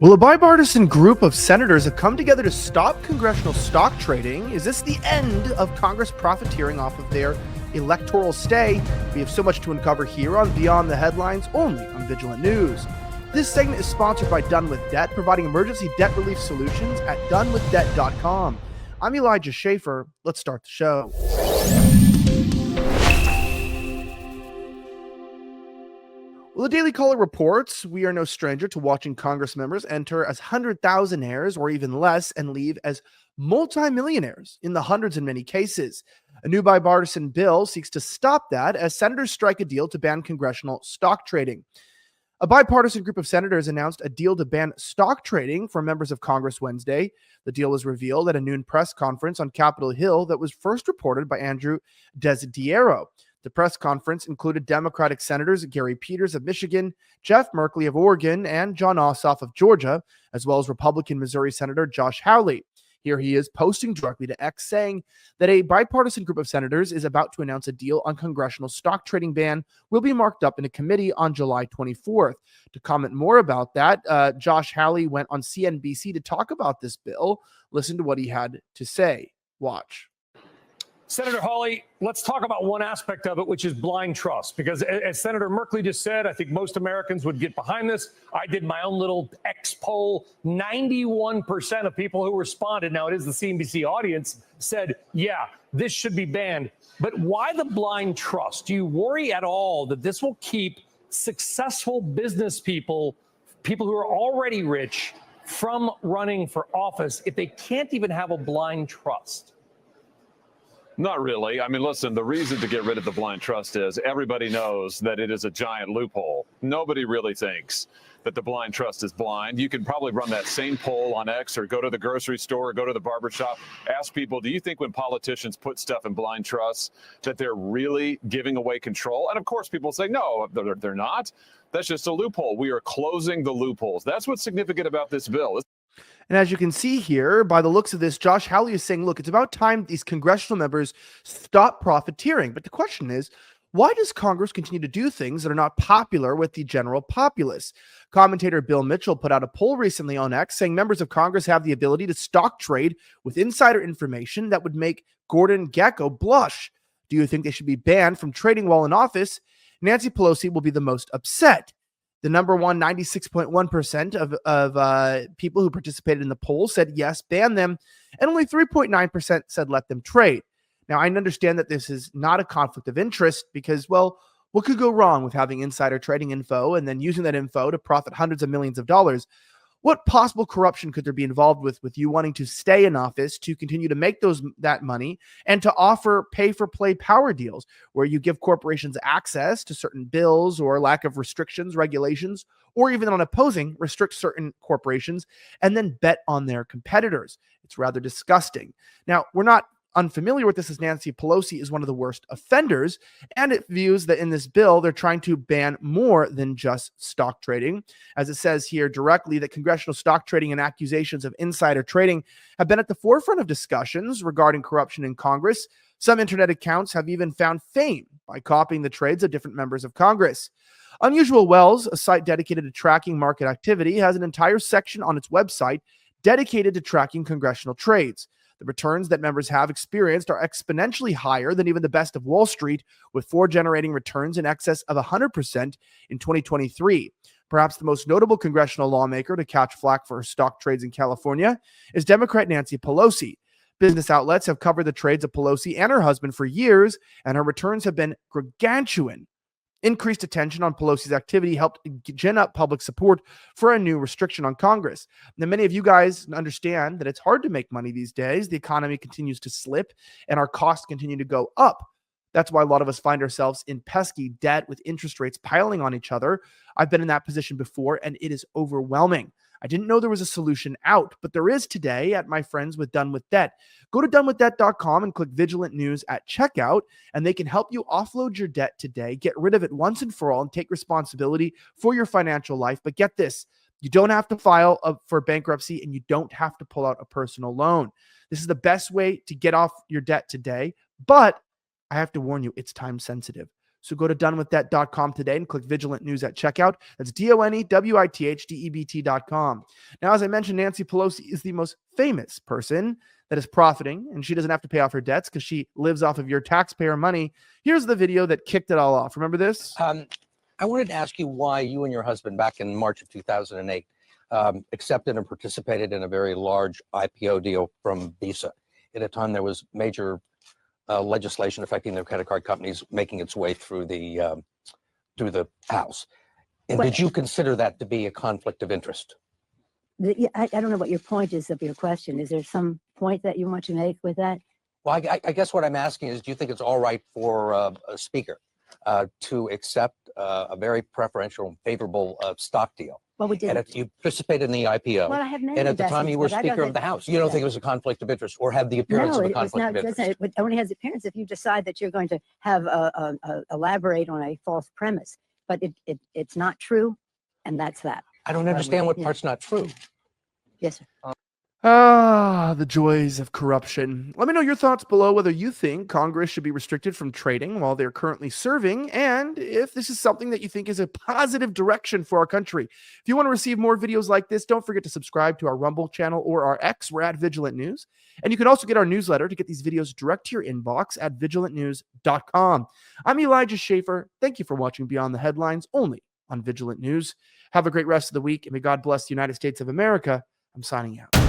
Will a bipartisan group of senators have come together to stop congressional stock trading? Is this the end of Congress profiteering off of their electoral stay? We have so much to uncover here on Beyond the Headlines, only on Vigilant News. This segment is sponsored by Done With Debt, providing emergency debt relief solutions at donewithdebt.com. I'm Elijah Schaefer. Let's start the show. Well, the Daily Caller reports we are no stranger to watching Congress members enter as 100,000-aires or even less and leave as multimillionaires in the hundreds in many cases. A new bipartisan bill seeks to stop that as senators strike a deal to ban congressional stock trading. A bipartisan group of senators announced a deal to ban stock trading for members of Congress Wednesday. The deal was revealed at a noon press conference on Capitol Hill that was first reported by Andrew Desiderio. The press conference included Democratic Senators Gary Peters of Michigan, Jeff Merkley of Oregon, and Jon Ossoff of Georgia, as well as Republican Missouri Senator Josh Hawley. Here he is posting directly to X saying that a bipartisan group of senators is about to announce a deal on congressional stock trading ban will be marked up in a committee on July 24th. To comment more about that, Josh Hawley went on CNBC to talk about this bill. Listen to what he had to say. Watch. Senator Hawley, let's talk about one aspect of it, which is blind trust, because as Senator Merkley just said, I think most Americans would get behind this. I did my own little X poll. 91% of people who responded, now it is the CNBC audience, said, yeah, this should be banned. But why the blind trust? Do you worry at all that this will keep successful business people who are already rich, from running for office if they can't even have a blind trust? Not really. I mean, listen, the reason to get rid of the blind trust is everybody knows that it is a giant loophole. Nobody really thinks that the blind trust is blind. You can probably run that same poll on X or go to the grocery store or go to the barbershop. Ask people, do you think when politicians put stuff in blind trust that they're really giving away control? And of course, people say, no, they're not. That's just a loophole. We are closing the loopholes. That's what's significant about this bill. And as you can see here, by the looks of this, Josh Hawley is saying, look, it's about time these congressional members stop profiteering. But the question is, why does Congress continue to do things that are not popular with the general populace? Commentator Bill Mitchell put out a poll recently on X saying members of Congress have the ability to stock trade with insider information that would make Gordon Gekko blush. Do you think they should be banned from trading while in office? Nancy Pelosi will be the most upset. The number one, 96.1% of people who participated in the poll said yes, ban them, and only 3.9% said let them trade. Now, I understand that this is not a conflict of interest because, well, what could go wrong with having insider trading info and then using that info to profit hundreds of millions of dollars? What possible corruption could there be involved with you wanting to stay in office to continue to make that money and to offer pay-for-play power deals where you give corporations access to certain bills or lack of restrictions, regulations, or even on opposing, restrict certain corporations and then bet on their competitors? It's rather disgusting. Now, we're not unfamiliar with this as Nancy Pelosi is one of the worst offenders, and it views that in this bill, they're trying to ban more than just stock trading. As it says here directly, that congressional stock trading and accusations of insider trading have been at the forefront of discussions regarding corruption in Congress. Some internet accounts have even found fame by copying the trades of different members of Congress. Unusual Wells, a site dedicated to tracking market activity, has an entire section on its website dedicated to tracking congressional trades. The returns that members have experienced are exponentially higher than even the best of Wall Street, with Ford generating returns in excess of 100% in 2023. Perhaps the most notable congressional lawmaker to catch flack for her stock trades in California is Democrat Nancy Pelosi. Business outlets have covered the trades of Pelosi and her husband for years, and her returns have been gargantuan. Increased attention on Pelosi's activity helped gin up public support for a new restriction on Congress. Now, many of you guys understand that it's hard to make money these days. The economy continues to slip and our costs continue to go up. That's why a lot of us find ourselves in pesky debt with interest rates piling on each other. I've been in that position before, and it is overwhelming. I didn't know there was a solution out, but there is today at my friends with Done With Debt. Go to donewithdebt.com and click Vigilant News at checkout, and they can help you offload your debt today, get rid of it once and for all, and take responsibility for your financial life. But get this, you don't have to file for bankruptcy, and you don't have to pull out a personal loan. This is the best way to get off your debt today, but I have to warn you, it's time sensitive. So go to donewiththat.com today and click Vigilant News at checkout. That's DONEWITHDEBT.com. Now, as I mentioned, Nancy Pelosi is the most famous person that is profiting, and she doesn't have to pay off her debts because she lives off of your taxpayer money. Here's the video that kicked it all off. Remember this? I wanted to ask you why you and your husband back in March of 2008 accepted and participated in a very large IPO deal from Visa at a time there was major legislation affecting the credit card companies making its way through the House. And did you consider that to be a conflict of interest? I don't know what your point is of your question. Is there some point that you want to make with that? Well, I guess what I'm asking is, do you think it's all right for a speaker to accept a very preferential and favorable stock deal? Well, we did. And you participated in the IPO. Well, I have many and at the time you were Speaker of the House. You don't think it was a conflict of interest or have the appearance of a conflict of interest? It only has the appearance if you decide that you're going to have elaborate on a false premise. But it's not true, and that's that. I don't understand what part's not true. Yes, sir. The joys of corruption. Let me know your thoughts below whether you think Congress should be restricted from trading while they're currently serving, and if this is something that you think is a positive direction for our country. If you want to receive more videos like this, don't forget to subscribe to our Rumble channel or our X. We're at Vigilant News. And you can also get our newsletter to get these videos direct to your inbox at vigilantnews.com. I'm Elijah Schaefer. Thank you for watching Beyond the Headlines, only on Vigilant News. Have a great rest of the week, and may God bless the United States of America. I'm signing out.